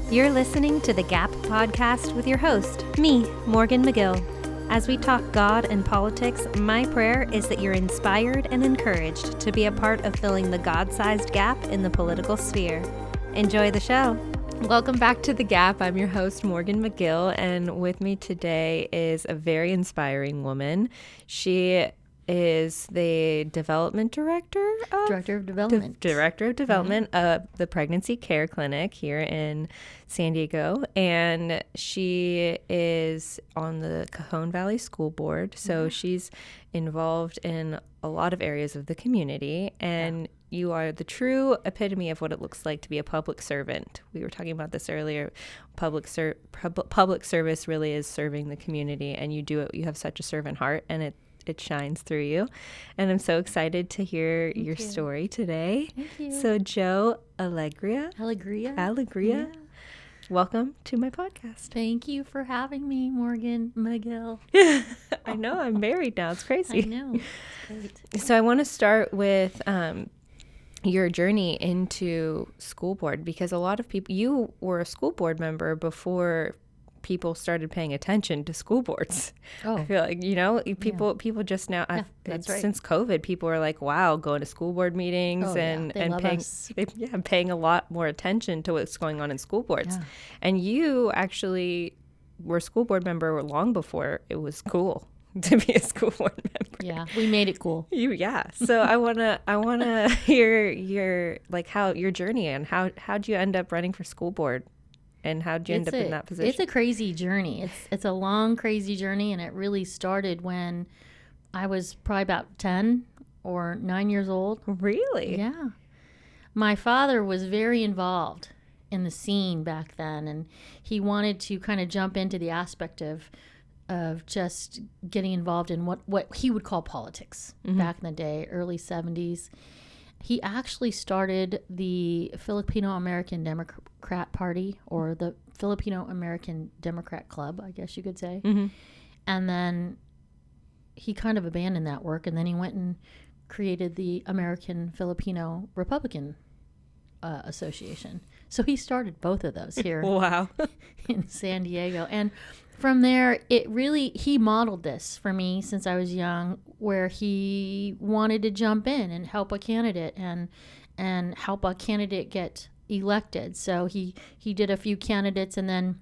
You're listening to the Gap Podcast with your host, me, Morgan McGill. As we talk God and politics, my prayer is that you're inspired and encouraged to be a part of filling the God-sized gap in the political sphere. Enjoy the show. Welcome back to The Gap. I'm your host, Morgan McGill, and with me today is a very inspiring woman. She is the Director of Development of the Pregnancy Care Clinic here in San Diego, and she is on the Cajon Valley School Board, so she's involved in a lot of areas of the community, and you are the true epitome of what it looks like to be a public servant. We were talking about this earlier. Public service really is serving the community, and you do it. You have such a servant heart, and it shines through you. And I'm so excited to hear your story today. Thank you. So Jo Alegria. Yeah. Welcome to my podcast. Thank you for having me, Morgan McGill. I know, I'm married now. It's crazy. I know. It's great. So I want to start with your journey into school board, because a lot of people, you were a school board member before people started paying attention to school boards. I feel like, people just now, that's right. Since COVID, people are like, wow, going to school board meetings and paying a lot more attention to what's going on in school boards. Yeah. And you actually were a school board member long before it was cool to be a school board member. Yeah, we made it cool. So I wanna hear your journey and how'd you end up running for school board? And how'd you end up in that position? It's a crazy journey. It's a long, crazy journey, and it really started when I was probably about 10 or 9 years old. Really? Yeah. My father was very involved in the scene back then, and he wanted to kind of jump into the aspect of just getting involved in what he would call politics back in the day, early 70s. He actually started the Filipino American Democrat Party, or the Filipino American Democrat Club, I guess you could say. Mm-hmm. And then he kind of abandoned that work, and then he went and created the American Filipino Republican Association. So he started both of those here in San Diego. And from there, he modeled this for me since I was young, where he wanted to jump in and help a candidate and help a candidate get elected. So he did a few candidates, and then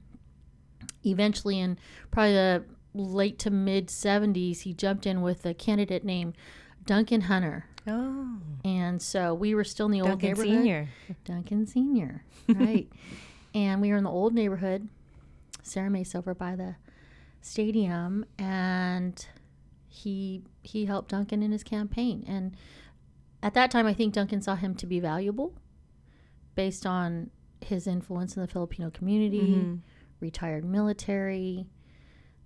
eventually in probably the late to mid 70s, he jumped in with a candidate named Duncan Hunter. Oh. And so we were still in the old neighborhood. Duncan Senior. Right. And we were in the old neighborhood, Sarah Mesa, over by the stadium, and he helped Duncan in his campaign. And at that time, I think Duncan saw him to be valuable based on his influence in the Filipino community, retired military.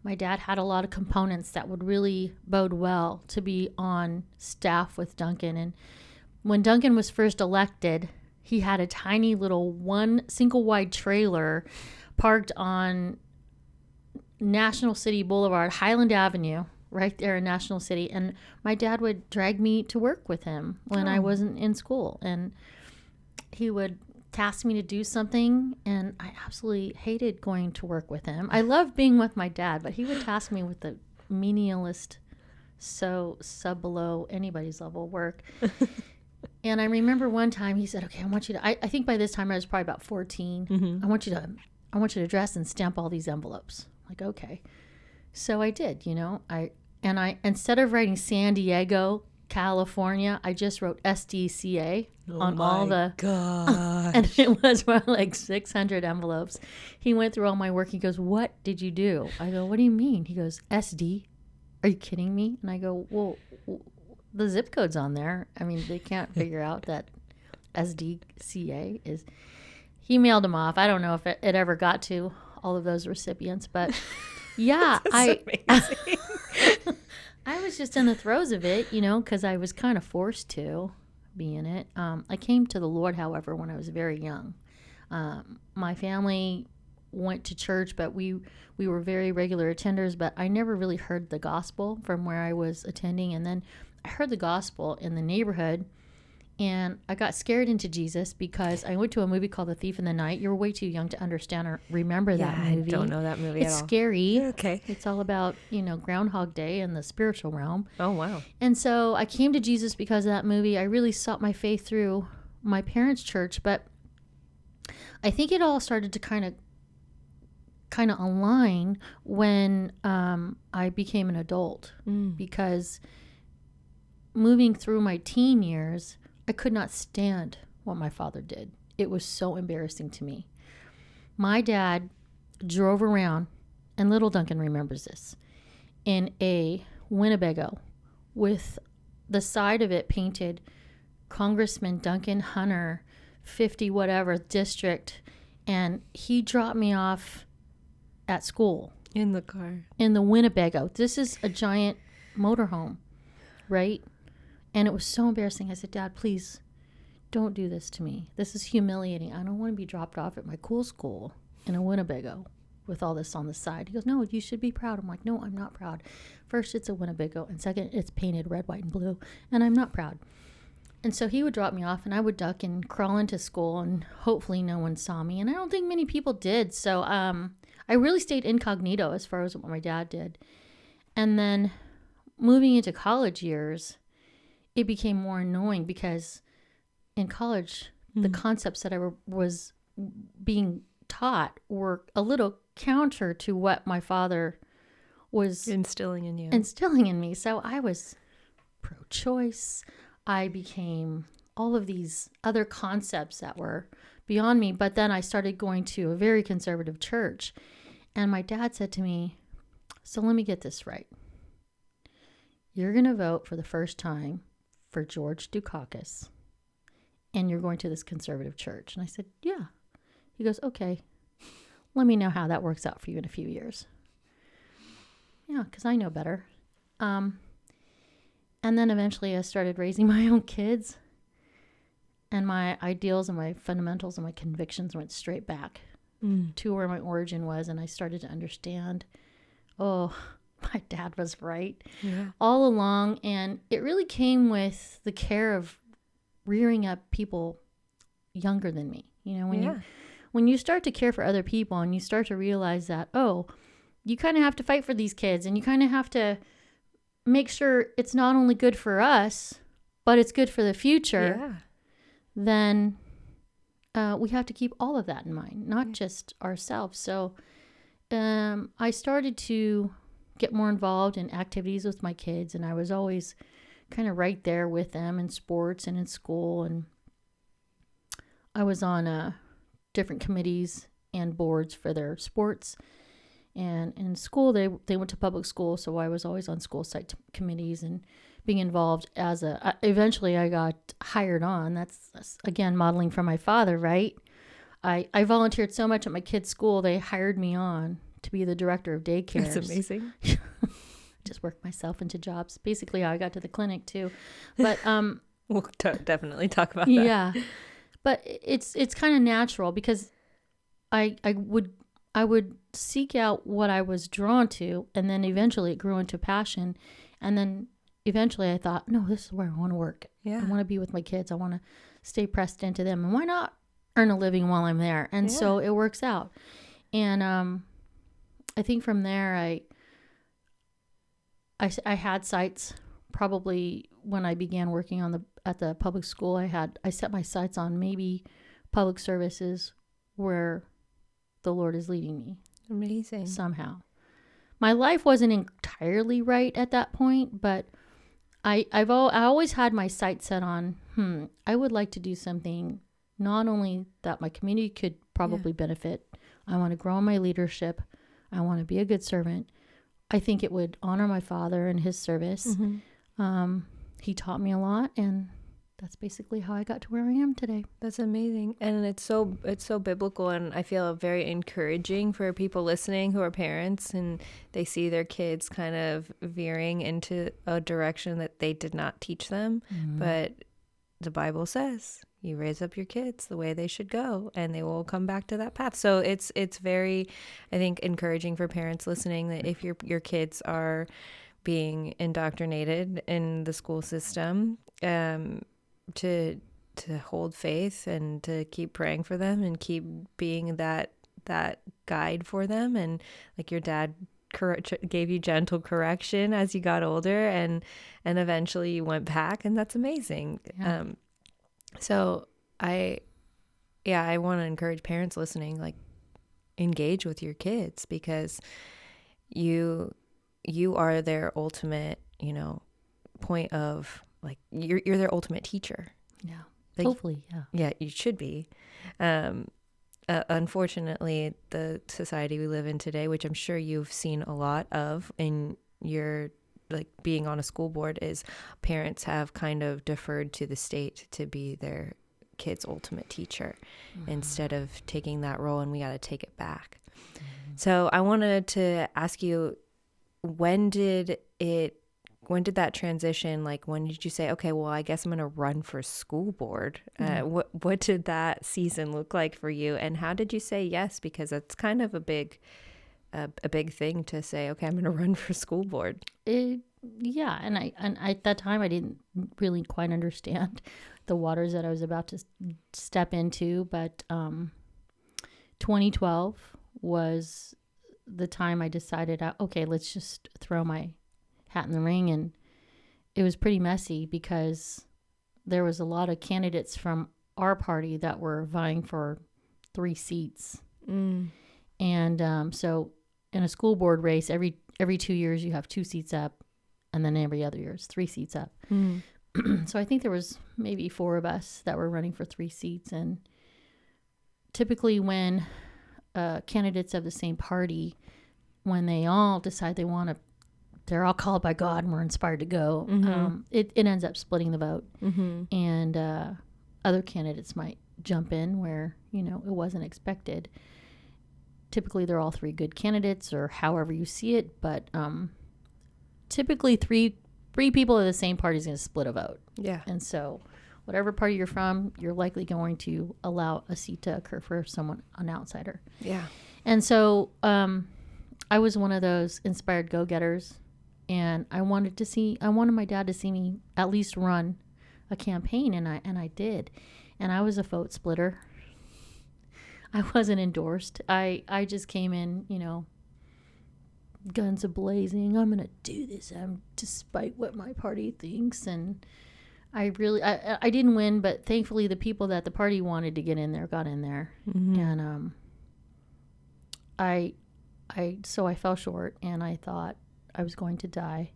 My dad had a lot of components that would really bode well to be on staff with Duncan. And when Duncan was first elected, he had a tiny little one single wide trailer parked on National City Boulevard, Highland Avenue, right there in National City. And my dad would drag me to work with him when I wasn't in school. And he would task me to do something, and I absolutely hated going to work with him. I loved being with my dad, but he would task me with the menialist, so sub below anybody's level work. And I remember one time he said, okay, I want you to, I think by this time I was probably about 14. I want you to dress and stamp all these envelopes. I'm like, okay. So I did, I instead of writing San Diego, California, I just wrote SDCA on all the, and it was probably like 600 envelopes. He went through all my work. He goes, what did you do? I go, what do you mean? He goes, SD. Are you kidding me? And I go, well, the zip code's on there. I mean, they can't figure out that SDCA is. He mailed them off. I don't know if it ever got to all of those recipients, but yeah, amazing. I was just in the throes of it, because I was kind of forced to be in it. I came to the Lord, however, when I was very young. My family went to church, but we were very regular attenders, but I never really heard the gospel from where I was attending. And then I heard the gospel in the neighborhood, And I got scared into Jesus because I went to a movie called The Thief in the Night. You're way too young to understand or remember that movie. I don't know that movie at all. It's scary. Okay. It's all about, Groundhog Day and the spiritual realm. Oh, wow. And so I came to Jesus because of that movie. I really sought my faith through my parents' church, but I think it all started to kind of align when I became an adult, because moving through my teen years, I could not stand what my father did. It was so embarrassing to me. My dad drove around, and little Duncan remembers this, in a Winnebago with the side of it painted Congressman Duncan Hunter, 50 whatever district, and he dropped me off at school. In the car. In the Winnebago. This is a giant motorhome, right? And it was so embarrassing. I said, Dad, please don't do this to me. This is humiliating. I don't want to be dropped off at my cool school in a Winnebago with all this on the side. He goes, no, you should be proud. I'm like, no, I'm not proud. First, it's a Winnebago. And second, it's painted red, white, and blue. And I'm not proud. And so he would drop me off, and I would duck and crawl into school, and hopefully no one saw me. And I don't think many people did. So I really stayed incognito as far as what my dad did. And then moving into college years, it became more annoying because in college, the concepts that I was being taught were a little counter to what my father was instilling in me. So I was pro-choice. I became all of these other concepts that were beyond me. But then I started going to a very conservative church. And my dad said to me, so let me get this right. You're going to vote for the first time for George Dukakis, and you're going to this conservative church. And I said, yeah. He goes, okay, let me know how that works out for you in a few years. Yeah, because I know better. And then eventually I started raising my own kids, and my ideals and my fundamentals and my convictions went straight back to where my origin was. And I started to understand, my dad was right all along. And it really came with the care of rearing up people younger than me. When you start to care for other people and you start to realize that, you kind of have to fight for these kids, and you kind of have to make sure it's not only good for us, but it's good for the future, then we have to keep all of that in mind, not just ourselves. So I started to get more involved in activities with my kids, and I was always kind of right there with them in sports and in school. And I was on different committees and boards for their sports. And in school, they went to public school, so I was always on school site committees and being involved as eventually I got hired on. That's again, modeling from my father, right? I volunteered so much at my kids' school, they hired me on to be the director of daycares. That's amazing. Just worked myself into jobs. Basically how I got to the clinic too. But we'll definitely talk about that. Yeah. But it's kind of natural because I would seek out what I was drawn to, and then eventually it grew into passion. And then eventually I thought, no, this is where I want to work. Yeah. I want to be with my kids. I want to stay pressed into them. And why not earn a living while I'm there? And so it works out. And I think from there, I had sights probably when I began working at the public school. I set my sights on maybe public services where the Lord is leading me. Amazing. Somehow. My life wasn't entirely right at that point, but I always had my sights set on, I would like to do something not only that my community could probably benefit. I want to grow in my leadership. I want to be a good servant. I think it would honor my father and his service. Mm-hmm. He taught me a lot, and that's basically how I got to where I am today. That's amazing. And it's so biblical, and I feel very encouraging for people listening who are parents and they see their kids kind of veering into a direction that they did not teach them. Mm-hmm. But the Bible says you raise up your kids the way they should go, and they will come back to that path. So it's very, I think, encouraging for parents listening that if your kids are being indoctrinated in the school system, to hold faith and to keep praying for them and keep being that guide for them. And like your dad gave you gentle correction as you got older, and eventually you went back, and that's amazing. Yeah. So I want to encourage parents listening, like, engage with your kids, because you are their ultimate, point of, like, you're their ultimate teacher. Yeah. Like, hopefully. Yeah. Yeah, you should be. Unfortunately, the society we live in today, which I'm sure you've seen a lot of in your, like, being on a school board, is parents have kind of deferred to the state to be their kid's ultimate teacher, instead of taking that role, and we got to take it back. So I wanted to ask you, when did that transition, like, when did you say, okay, well, I guess I'm going to run for school board? What did that season look like for you? And how did you say yes? Because it's kind of a big thing to say, okay, I'm going to run for school board. Yeah. And I at that time, I didn't really quite understand the waters that I was about to step into. But 2012 was the time I decided, okay, let's just throw my hat in the ring. And it was pretty messy because there was a lot of candidates from our party that were vying for 3 seats. And so in a school board race, every 2 years you have 2 seats up, and then every other year is 3 seats up. So I think there was maybe 4 of us that were running for 3 seats. And typically when candidates of the same party, when they all decide they're all called by God and we're inspired to go, it ends up splitting the vote. And other candidates might jump in where, it wasn't expected. Typically, they're all 3 good candidates, or however you see it. But typically, three people of the same party is going to split a vote. Yeah. And so whatever party you're from, you're likely going to allow a seat to occur for an outsider. Yeah. And so I was one of those inspired go-getters. And I wanted my dad to see me at least run a campaign, and I did. And I was a vote splitter. I wasn't endorsed. I just came in, guns a-blazing. I'm going to do this, despite what my party thinks. And I didn't win, but thankfully the people that the party wanted to get in there got in there. And so I fell short, and I thought I was going to die.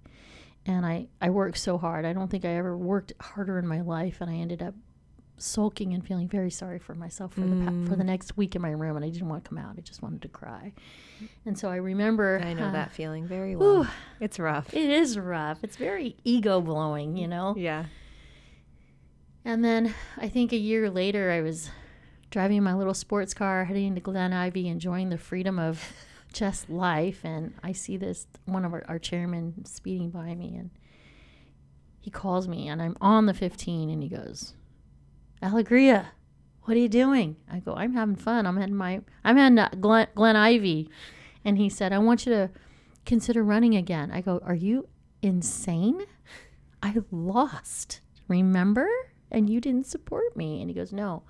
And I worked so hard. I don't think I ever worked harder in my life. And I ended up sulking and feeling very sorry for myself for the next week in my room. And I didn't want to come out. I just wanted to cry. And so I remember. I know that feeling very well. It's rough. It is rough. It's very ego blowing, Yeah. And then I think a year later, I was driving my little sports car, heading to Glen Ivy, enjoying the freedom of just life, and I see one of our chairmen speeding by me, and he calls me, and I'm on the 15, and he goes, "Alegria, what are you doing?" I go, "I'm having fun. I'm heading Glen Ivy." And he said, "I want you to consider running again." I go, "Are you insane? I lost, remember? And you didn't support me." And he goes, "No,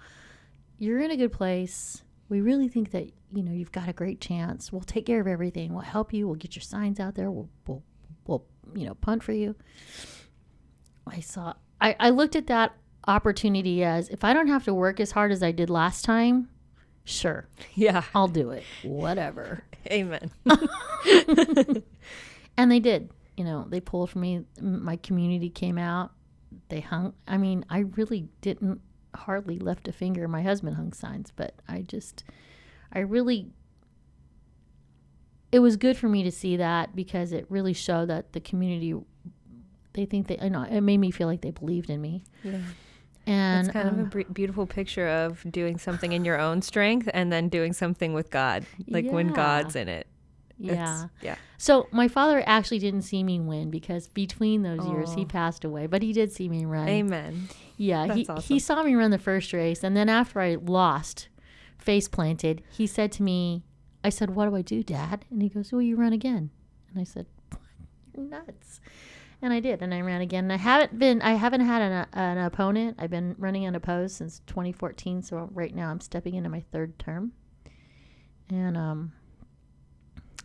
you're in a good place. We really think that, you've got a great chance. We'll take care of everything. We'll help you. We'll get your signs out there. We'll punt for you." I looked at that opportunity as, if I don't have to work as hard as I did last time, sure. Yeah. I'll do it. Whatever. Amen. And they did. They pulled for me. My community came out. They hung. I really didn't hardly lift a finger. My husband hung signs, but it was good for me to see that, because it really showed that the community, it made me feel like they believed in me. Yeah. And it's kind of a beautiful picture of doing something in your own strength and then doing something with God, like when God's in it. Yeah. So my father actually didn't see me win, because between those years he passed away, but he did see me run. Amen. Yeah. That's awesome. He saw me run the first race. And then after I lost, face planted, he said to me, I said, "What do I do, Dad?" And he goes, "Well, you run again." And I said, "What? You're nuts." And I did, and I ran again. And I haven't had an opponent. I've been running unopposed since 2014. So right now I'm stepping into my third term. And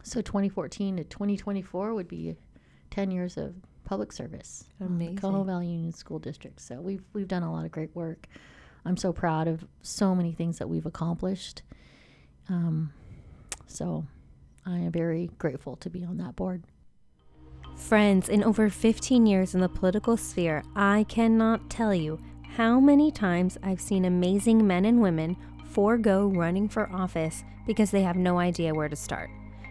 so 2014 to 2024 would be 10 years of public service. Amazing. Coho Valley Union School District. So we've done a lot of great work. I'm so proud of so many things that we've accomplished. So I am very grateful to be on that board. Friends, in over 15 years in the political sphere, I cannot tell you how many times I've seen amazing men and women forego running for office because they have no idea where to start.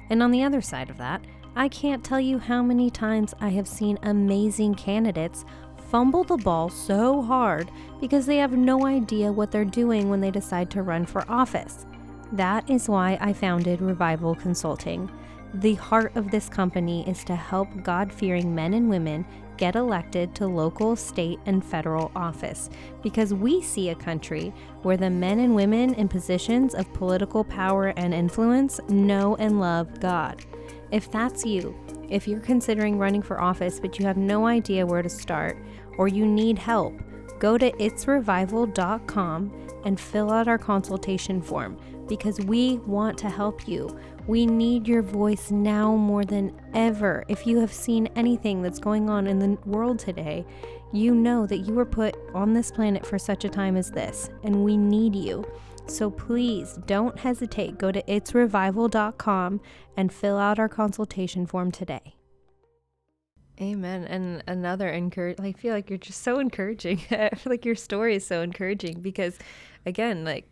And on the other side of that, I can't tell you how many times I have seen amazing candidates fumble the ball so hard because they have no idea what they're doing when they decide to run for office. That is why I founded Revival Consulting. The heart of this company is to help God-fearing men and women get elected to local, state, and federal office, because we see a country where the men and women in positions of political power and influence know and love God. If that's you, if you're considering running for office but you have no idea where to start, or you need help, go to itsrevival.com and fill out our consultation form, because we want to help you. We need your voice now more than ever. If you have seen anything that's going on in the world today, you know that you were put on this planet for such a time as this, and we need you. So please don't hesitate. Go to itsrevival.com and fill out our consultation form today. Amen. And another I feel like you're just so encouraging. I feel like your story is so encouraging because, again, like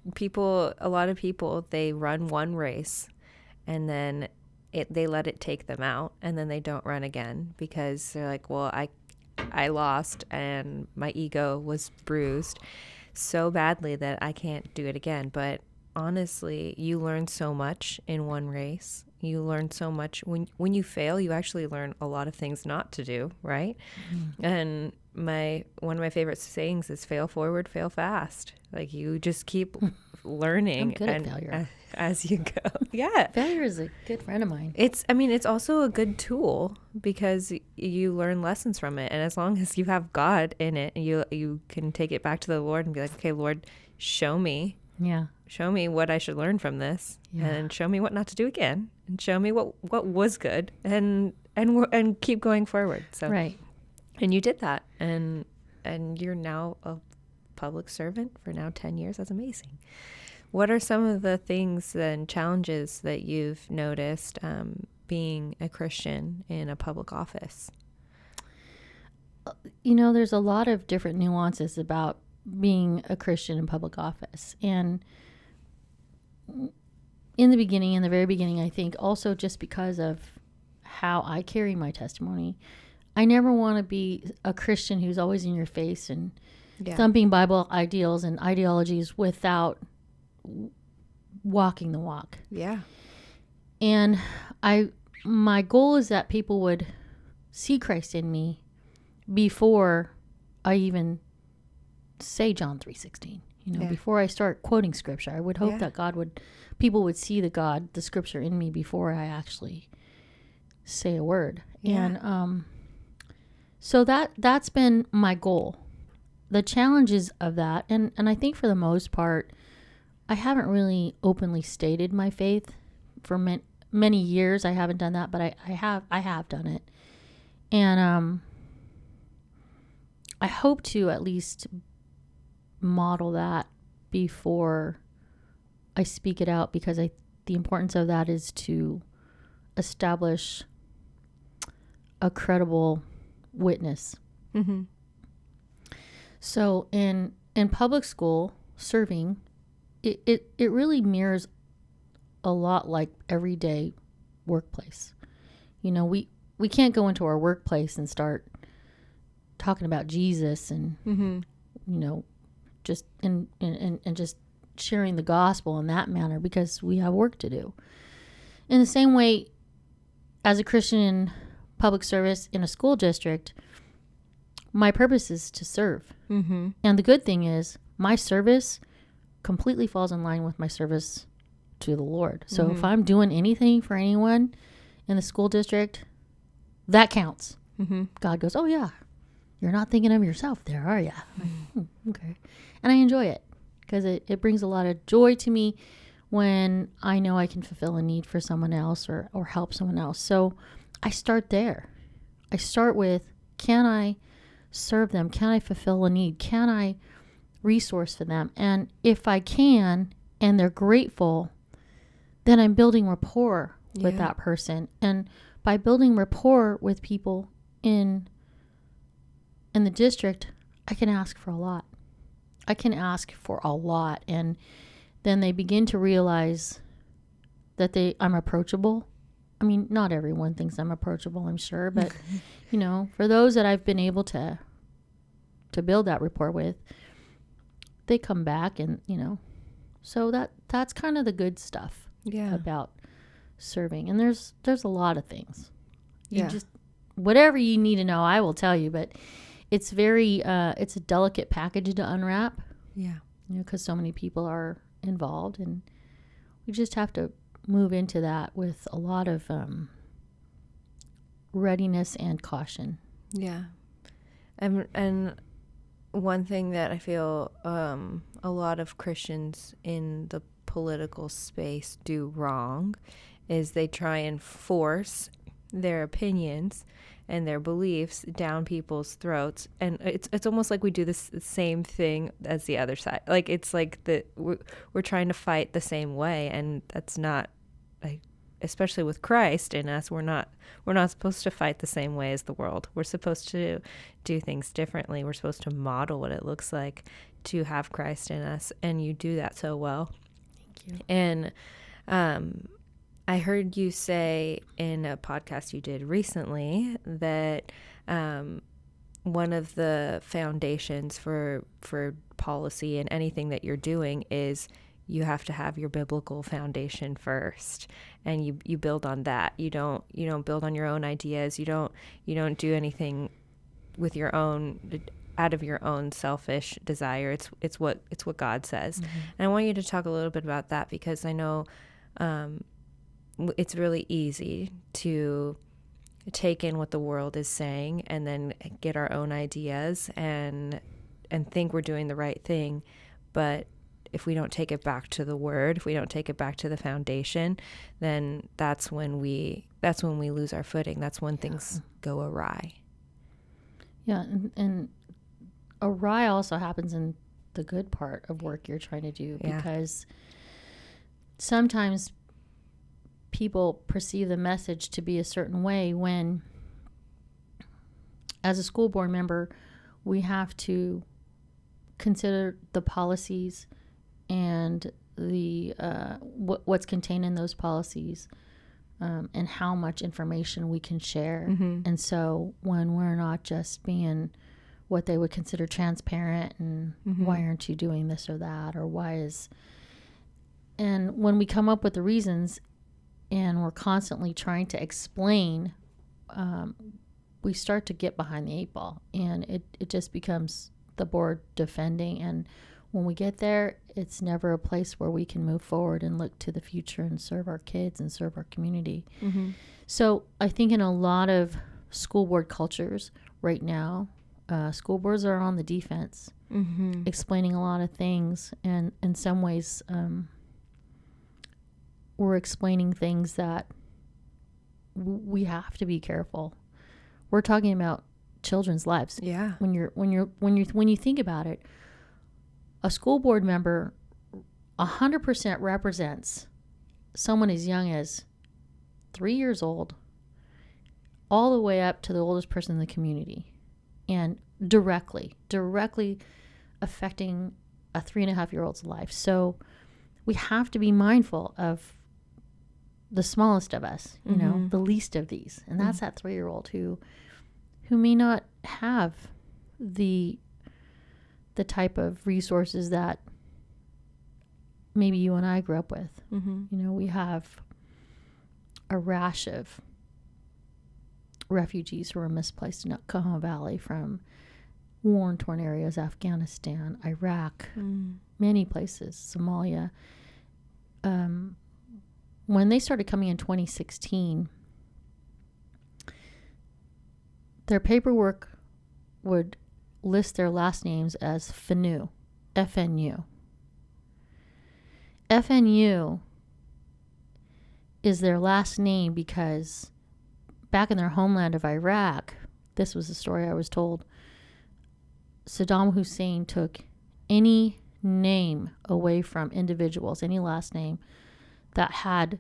a lot of people, they run one race and then they let it take them out, and then they don't run again because they're like, well, I lost and my ego was bruised so badly that I can't do it again. But honestly, you learn so much in one race. You learn so much when you fail. You actually learn a lot of things not to do, right? Mm-hmm. And one of my favorite sayings is "fail forward, fail fast." Like, you just keep learning. I'm good at failure. As you go. Yeah, failure is a good friend of mine. It's also a good tool because you learn lessons from it, and as long as you have God in it, you can take it back to the Lord and be like, okay, Lord, show me. Yeah. Show me what I should learn from this, and show me what not to do again, and show me what was good, and keep going forward. So right. And you did that, and you're now a public servant for now 10 years. That's amazing. What are some of the things and challenges that you've noticed being a Christian in a public office? There's a lot of different nuances about being a Christian in public office. And in the very beginning, I think also just because of how I carry my testimony, I never want to be a Christian who's always in your face and thumping Bible ideals and ideologies without walking the walk. Yeah. And my goal is that people would see Christ in me before I even say John 3:16. Before I start quoting scripture, I would hope that people would see the scripture in me before I actually say a word. Yeah. And so that's been my goal. The challenges of that, and I think for the most part, I haven't really openly stated my faith for many years. I haven't done that, but I have done it. And I hope to at least model that before I speak it out, because the importance of that is to establish a credible witness. Mm-hmm. So in public school, serving, it really mirrors a lot like everyday workplace. We can't go into our workplace and start talking about Jesus and just and just sharing the gospel in that manner, because we have work to do. In the same way, as a Christian in public service in a school district, my purpose is to serve. Mm-hmm. And the good thing is my service completely falls in line with my service to the Lord. So if I'm doing anything for anyone in the school district, that counts. God goes, oh yeah, you're not thinking of yourself there, are you? Okay. And I enjoy it because it brings a lot of joy to me when I know I can fulfill a need for someone else or help someone else. So I start there. I start with, can I serve them? Can I fulfill a need? Can I resource for them? And if I can, and they're grateful, then I'm building rapport with that person. And by building rapport with people in the district, I can ask for a lot. I can ask for a lot. And then they begin to realize that I'm approachable. I mean, not everyone thinks I'm approachable, I'm sure. But, for those that I've been able to build that rapport with, they come back and, so that's kind of the good stuff about serving. And there's a lot of things. Just whatever you need to know, I will tell you, but it's very it's a delicate package to unwrap. Because so many people are involved, and we just have to move into that with a lot of readiness and caution. And one thing that I feel a lot of Christians in the political space do wrong is they try and force their opinions and their beliefs down people's throats, and it's almost like we do this same thing as the other side. Like it's like we're trying to fight the same way, and that's not, like, especially with Christ in us, we're not supposed to fight the same way as the world. We're supposed to do things differently. We're supposed to model what it looks like to have Christ in us, and you do that so well. Thank you. And I heard you say in a podcast you did recently that one of the foundations for policy and anything that you're doing is you have to have your biblical foundation first, and you build on that. You don't build on your own ideas. You don't do anything with your own, out of your own selfish desire. It's what God says. And I want you to talk a little bit about that, because I know it's really easy to take in what the world is saying and then get our own ideas and think we're doing the right thing. But if we don't take it back to the word, if we don't take it back to the foundation, then that's when we lose our footing. That's when things go awry. Yeah. And awry also happens in the good part of work you're trying to do, because sometimes people perceive the message to be a certain way when, as a school board member, we have to consider the policies and the what's contained in those policies, and how much information we can share. And so when we're not just being what they would consider transparent and why aren't you doing this or that, or and when we come up with the reasons and we're constantly trying to explain, we start to get behind the 8 ball, and it just becomes the board defending. And when we get there, it's never a place where we can move forward and look to the future and serve our kids and serve our community. So I think in a lot of school board cultures right now, school boards are on the defense, explaining a lot of things, and in some ways we're explaining things that we have to be careful. We're talking about children's lives. When you think about it, a school board member 100% represents someone as young as 3 years old all the way up to the oldest person in the community, and directly affecting a 3.5-year-old's life. So we have to be mindful of the smallest of us, the least of these. And that's that 3-year-old who may not have the type of resources that maybe you and I grew up with. We have a rash of refugees who are misplaced in Oklahoma Valley from war-torn areas, Afghanistan, Iraq, many places, Somalia. When they started coming in 2016, their paperwork would list their last names as FNU, FNU. FNU is their last name because back in their homeland of Iraq, this was the story I was told, Saddam Hussein took any name away from individuals, any last name that had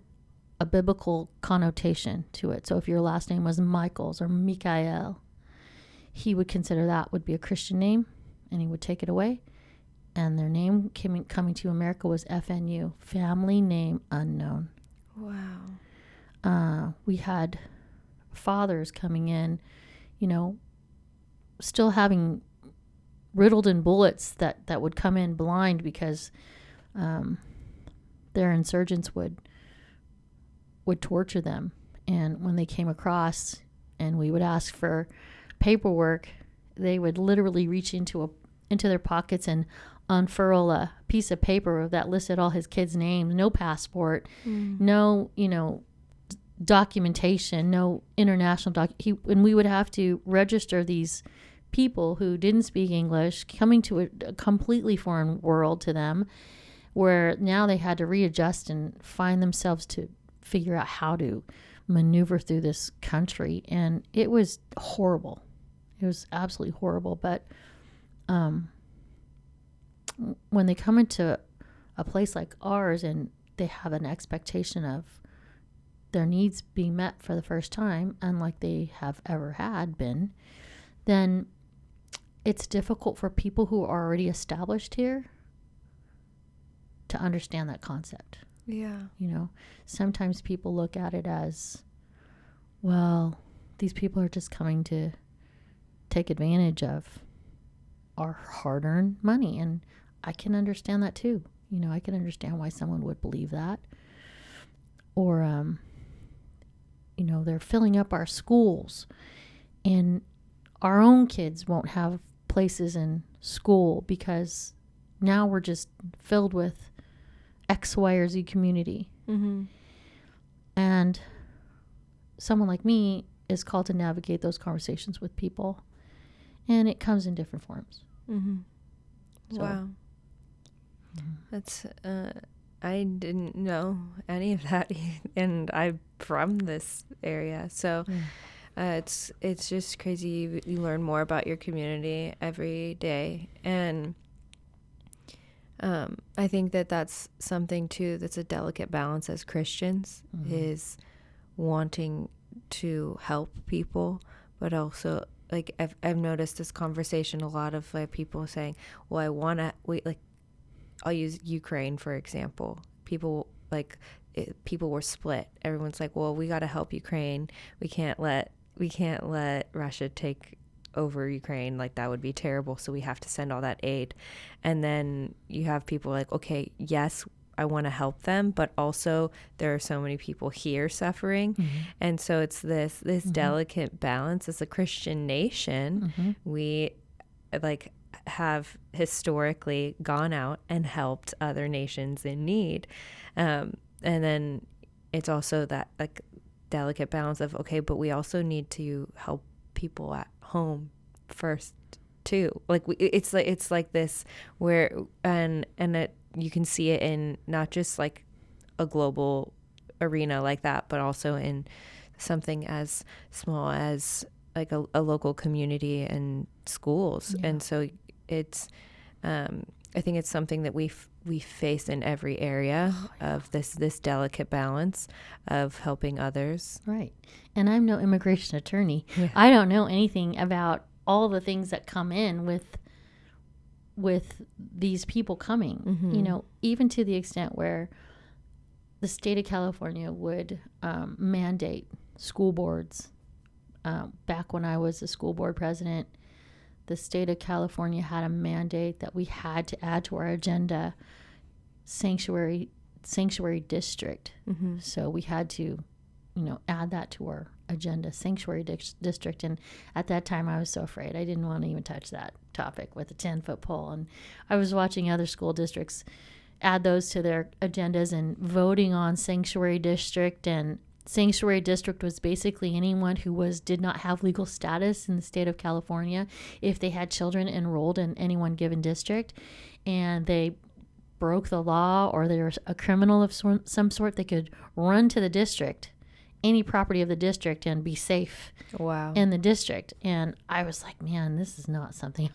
a biblical connotation to it. So if your last name was Michaels or Mikael, he would consider that would be a Christian name, and he would take it away. And their name coming to America was FNU, family name unknown. Wow. We had fathers coming in, still having riddled in bullets that would come in blind because their insurgents would torture them. And when they came across and we would ask for paperwork, they would literally reach into their pockets and unfurl a piece of paper that listed all his kids' names, no passport, no, documentation, no international and we would have to register these people who didn't speak English, coming to a completely foreign world to them, where now they had to readjust and find themselves to figure out how to maneuver through this country. And it was horrible. It was absolutely horrible. But when they come into a place like ours and they have an expectation of their needs being met for the first time, unlike they have ever had been, then it's difficult for people who are already established here to understand that concept. Yeah. Sometimes people look at it as, well, these people are just coming to take advantage of our hard-earned money. And I can understand that too. I can understand why someone would believe that. Or, they're filling up our schools and our own kids won't have places in school because now we're just filled with X, Y, or Z community. Mm-hmm. And someone like me is called to navigate those conversations with people. And it comes in different forms. Mm-hmm. So, wow. That's, I didn't know any of that. And I'm from this area. So it's just crazy. You learn more about your community every day. And I think that's something too that's a delicate balance as Christians, is wanting to help people, but also I've noticed this conversation a lot of people saying, well, I want to wait. I'll use Ukraine for example. People were split. Everyone's like, well, we got to help Ukraine. We can't let Russia take over Ukraine. That would be terrible. So we have to send all that aid. And then you have people like, okay, yes, I want to help them, but also there are so many people here suffering. And so it's this delicate balance. As a Christian nation, we have historically gone out and helped other nations in need. And then it's also that delicate balance of, okay, but we also need to help people at home first too. It's like this where, and you can see it in not just a global arena like that, but also in something as small as a local community and schools. Yeah. And so it's, I think it's something that we face in every area of this delicate balance of helping others. Right. And I'm no immigration attorney. Yeah. I don't know anything about all the things that come in with these people coming, even to the extent where the state of California would mandate school boards. Back when I was the school board president, the state of California had a mandate that we had to add to our agenda sanctuary district. So we had to, add that to our agenda, sanctuary district. And at that time I was so afraid. I didn't want to even touch that topic with a 10-foot pole. And I was watching other school districts add those to their agendas and voting on sanctuary district. And sanctuary district was basically anyone who did not have legal status in the state of California if they had children enrolled in any one given district and they broke the law or they were a criminal of some sort, they could run to the district, any property of the district, and be safe in the district. And I was like, man, this is not something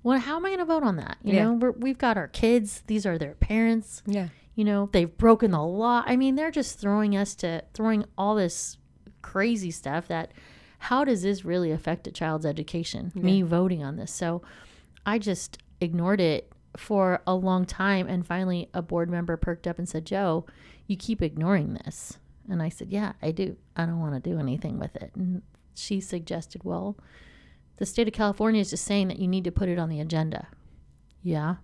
how am I going to vote on that? You know, we've got our kids. These are their parents. Yeah. You know, they've broken the law. I mean, they're just throwing all this crazy stuff that, how does this really affect a child's education? Me voting on this. So I just ignored it for a long time. And finally a board member perked up and said, Jo, you keep ignoring this. And I said, yeah, I do. I don't want to do anything with it. And she suggested, well, the state of California is just saying that you need to put it on the agenda. Yeah.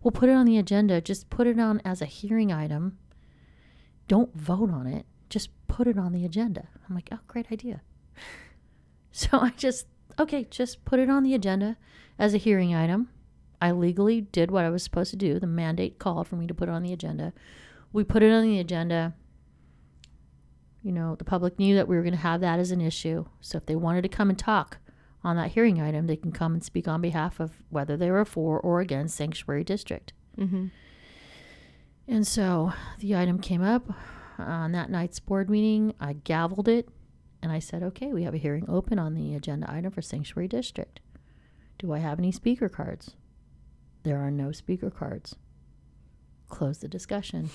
Well, put it on the agenda. Just put it on as a hearing item. Don't vote on it. Just put it on the agenda. I'm like, oh, great idea. So I just put it on the agenda as a hearing item. I legally did what I was supposed to do. The mandate called for me to put it on the agenda. We put it on the agenda. You know, the public knew that we were going to have that as an issue. So if they wanted to come and talk on that hearing item, they can come and speak on behalf of whether they were for or against sanctuary district. Mm-hmm. And so the item came up on that night's board meeting. I gavelled it and I said, okay, we have a hearing open on the agenda item for sanctuary district. Do I have any speaker cards? There are no speaker cards. Close the discussion.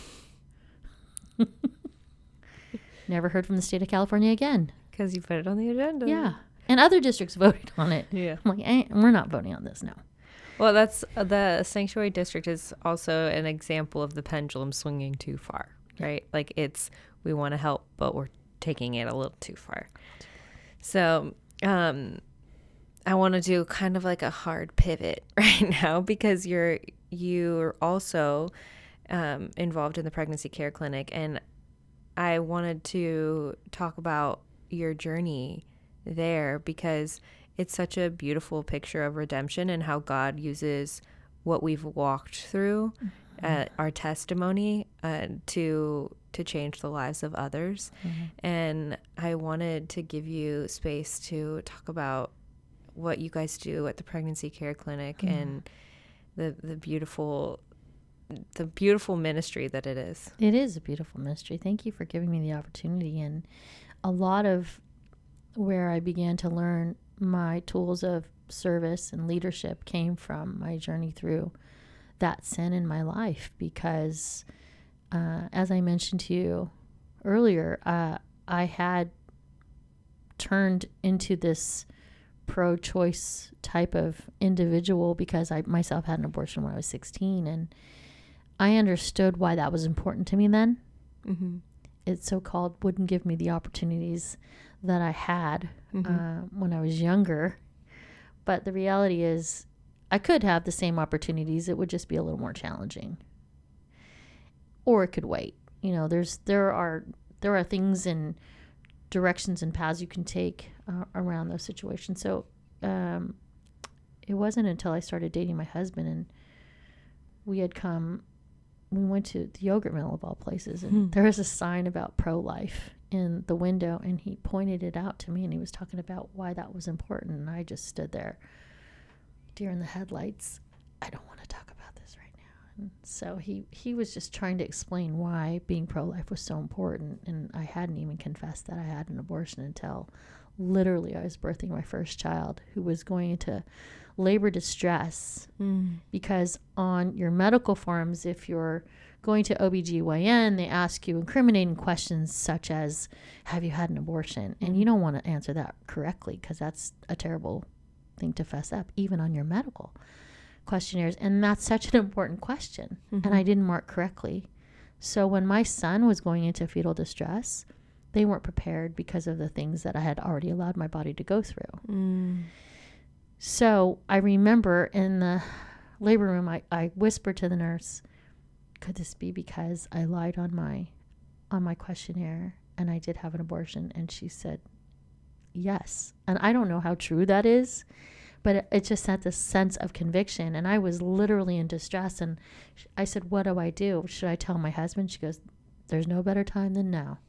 Never heard from the state of California again. Because you put it on the agenda. Yeah. And other districts voted on it. Yeah. I'm like, we're not voting on this now. Well, that's the sanctuary district is also an example of the pendulum swinging too far, right? Like we want to help, but we're taking it a little too far. So I want to do kind of like a hard pivot right now because you're also involved in the pregnancy care clinic, and I wanted to talk about your journey there because it's such a beautiful picture of redemption and how God uses what we've walked through, our testimony, to change the lives of others. Mm-hmm. And I wanted to give you space to talk about what you guys do at the pregnancy care clinic and the beautiful ministry that it is. It is a beautiful ministry. Thank you for giving me the opportunity. And a lot of where I began to learn my tools of service and leadership came from my journey through that sin in my life because, as I mentioned to you earlier, I had turned into this pro-choice type of individual because I myself had an abortion when I was 16, and I understood why that was important to me then. Mm-hmm. It so-called wouldn't give me the opportunities that I had when I was younger. But the reality is I could have the same opportunities. It would just be a little more challenging. Or it could wait. You know, there are things and directions and paths you can take around those situations. So it wasn't until I started dating my husband and we went to the yogurt mill of all places, and there was a sign about pro-life in the window, and he pointed it out to me, and he was talking about why that was important, and I just stood there, deer in the headlights. I don't want to talk about this right now. And so he was just trying to explain why being pro-life was so important, and I hadn't even confessed that I had an abortion until literally I was birthing my first child, who was going into labor distress, because on your medical forms, if you're going to OBGYN, they ask you incriminating questions such as, have you had an abortion? And you don't want to answer that correctly because that's a terrible thing to fess up, even on your medical questionnaires. And that's such an important question. And I didn't mark correctly. So when my son was going into fetal distress, they weren't prepared because of the things that I had already allowed my body to go through. So I remember in the labor room, I whispered to the nurse, could this be because I lied on my questionnaire and I did have an abortion? And she said, yes. And I don't know how true that is, but it just had this sense of conviction. And I was literally in distress. And I said, what do I do? Should I tell my husband? She goes, there's no better time than now.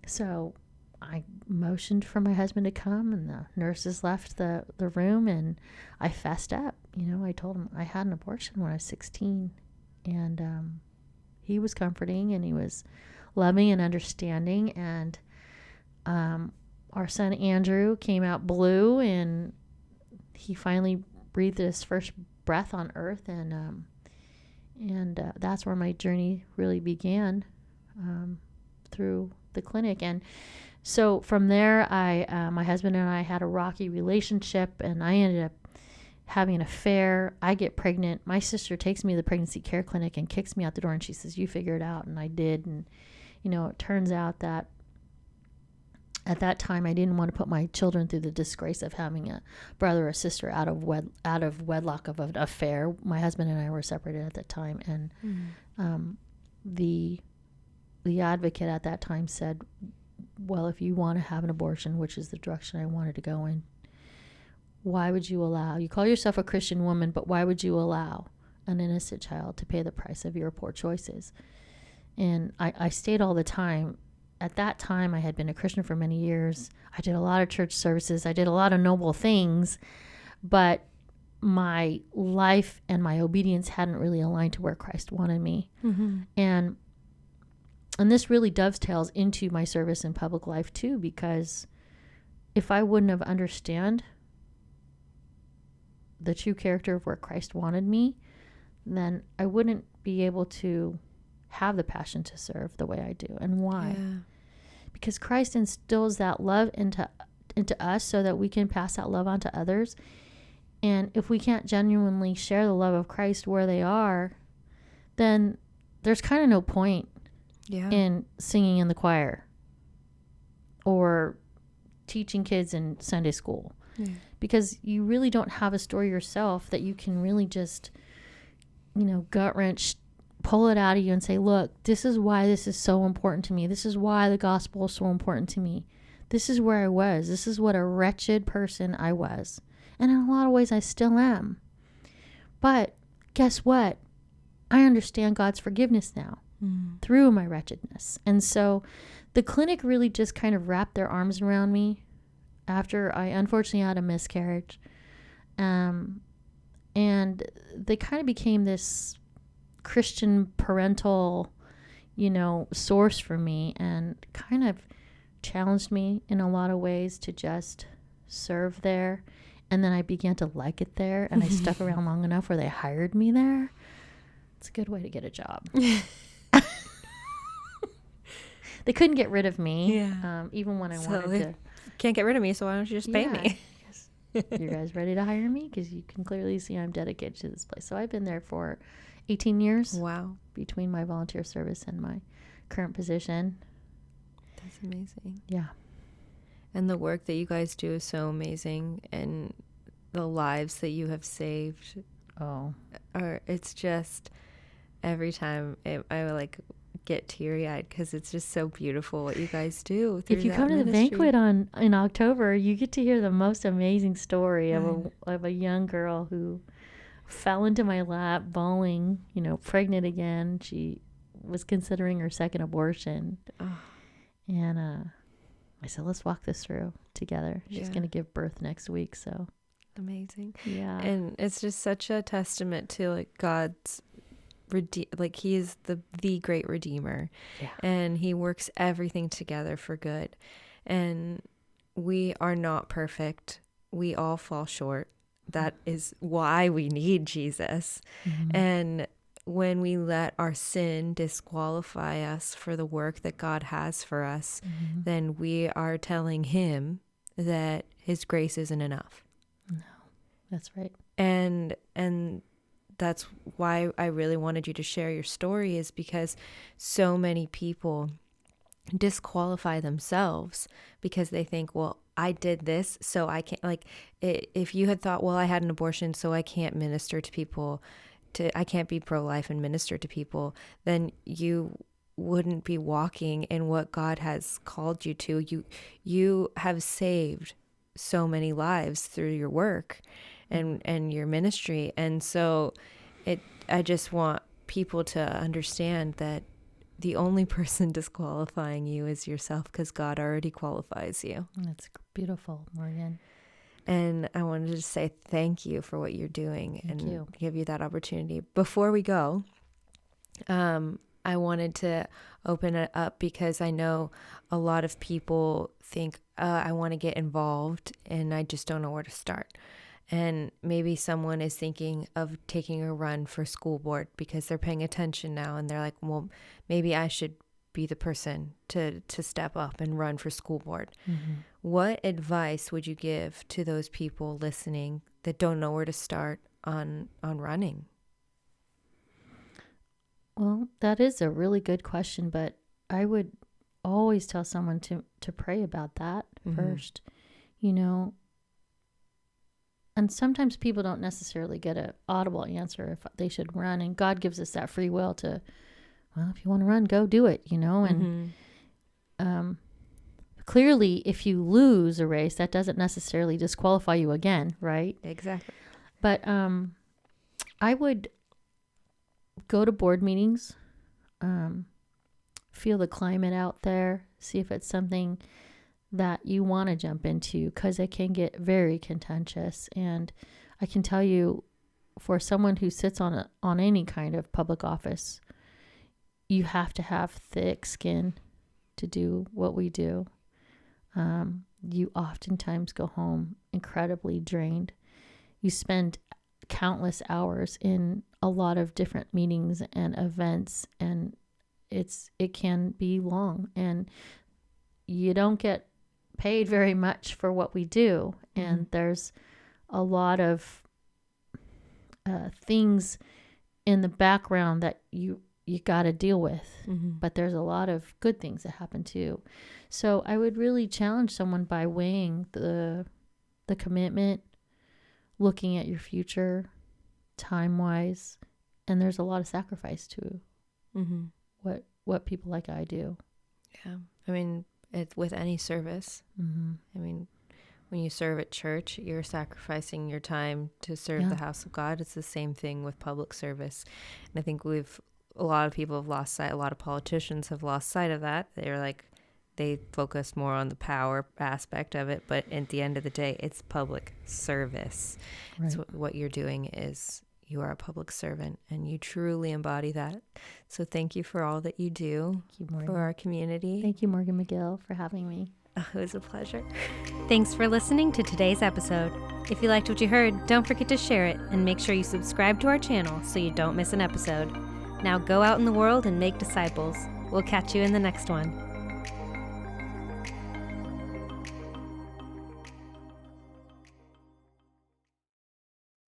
So I motioned for my husband to come, and the nurses left the room, and I fessed up. I told him I had an abortion when I was 16, and he was comforting, and he was loving and understanding, and our son Andrew came out blue, and he finally breathed his first breath on earth, and that's where my journey really began, through the clinic. And so from there, my husband and I had a rocky relationship, and I ended up having an affair. I get pregnant. My sister takes me to the pregnancy care clinic and kicks me out the door, and she says, "You figure it out." And I did. And, it turns out that at that time, I didn't want to put my children through the disgrace of having a brother or sister out of wedlock of an affair. My husband and I were separated at that time, and the advocate at that time said, "Well, if you want to have an abortion," which is the direction I wanted to go in, "why would you allow? You call yourself a Christian woman, but why would you allow an innocent child to pay the price of your poor choices?" And I stayed all the time. At that time, I had been a Christian for many years. I did a lot of church services. I did a lot of noble things, but my life and my obedience hadn't really aligned to where Christ wanted me. Mm-hmm. And this really dovetails into my service in public life too, because if I wouldn't have understood the true character of where Christ wanted me, then I wouldn't be able to have the passion to serve the way I do. And why? Yeah. Because Christ instills that love into us so that we can pass that love on to others. And if we can't genuinely share the love of Christ where they are, then there's kind of no point in singing in the choir or teaching kids in Sunday school. Because you really don't have a story yourself that you can really just, gut wrench, pull it out of you and say, "Look, this is why this is so important to me. This is why the gospel is so important to me. This is where I was. This is what a wretched person I was. And in a lot of ways, I still am. But guess what? I understand God's forgiveness now through my wretchedness." And so the clinic really just kind of wrapped their arms around me after I unfortunately had a miscarriage. And they kind of became this Christian parental, source for me, and kind of challenged me in a lot of ways to just serve there. And then I began to like it there, and I stuck around long enough where they hired me there. It's a good way to get a job. They couldn't get rid of me, even when I wanted to. Can't get rid of me, so why don't you just pay me? You guys ready to hire me? Because you can clearly see I'm dedicated to this place. So I've been there for 18 years. Wow. Between my volunteer service and my current position. That's amazing. Yeah. And the work that you guys do is so amazing. And the lives that you have saved. It's just every time I get teary-eyed because it's just so beautiful what you guys do. If you come to the banquet in October, you get to hear the most amazing story of a young girl who fell into my lap bawling, pregnant again. She was considering her second abortion. And I said, "Let's walk this through together." She's going to give birth next week. So amazing. Yeah. And it's just such a testament to God's he is the great redeemer, and he works everything together for good. And we are not perfect. We all fall short. That is why we need Jesus. Mm-hmm. And when we let our sin disqualify us for the work that God has for us, then we are telling him that his grace isn't enough. No, that's right. And that's why I really wanted you to share your story, is because so many people disqualify themselves because they think, well, I did this, so I can't, if you had thought, well, I had an abortion, so I can't minister to people, I can't be pro-life and minister to people, then you wouldn't be walking in what God has called you to. You have saved so many lives through your work and your ministry. And so I just want people to understand that the only person disqualifying you is yourself, because God already qualifies you. That's beautiful, Morgan. And I wanted to say thank you for what you're doing Thank you. give you that opportunity. Before we go, I wanted to open it up because I know a lot of people think, I want to get involved and I just don't know where to start. And maybe someone is thinking of taking a run for school board because they're paying attention now and they're like, well, maybe I should be the person to step up and run for school board. Mm-hmm. What advice would you give to those people listening that don't know where to start on running? Well, that is a really good question, but I would always tell someone to pray about that first, and sometimes people don't necessarily get an audible answer if they should run, and God gives us that free will to, well, if you want to run, go do it, and clearly if you lose a race, that doesn't necessarily disqualify you again, right? Exactly. But I would go to board meetings, feel the climate out there, see if it's something that you want to jump into, because it can get very contentious. And I can tell you, for someone who sits on any kind of public office, you have to have thick skin to do what we do. You oftentimes go home incredibly drained. You spend countless hours in a lot of different meetings and events, and it can be long, and you don't get paid very much for what we do. And there's a lot of things in the background that you got to deal with, but there's a lot of good things that happen too. So I would really challenge someone by weighing the commitment, looking at your future time-wise, and there's a lot of sacrifice to what people like I do. Yeah. I mean, with any service. I mean, when you serve at church, you're sacrificing your time to serve the house of God. It's the same thing with public service. And I think a lot of people have lost sight, a lot of politicians have lost sight of that. They focus more on the power aspect of it, but at the end of the day, it's public service. Right. So what you're doing is you are a public servant, and you truly embody that. So thank you for all that you do for our community. Thank you, Morgan McGill, for having me. It was a pleasure. Thanks for listening to today's episode. If you liked what you heard, don't forget to share it and make sure you subscribe to our channel so you don't miss an episode. Now go out in the world and make disciples. We'll catch you in the next one.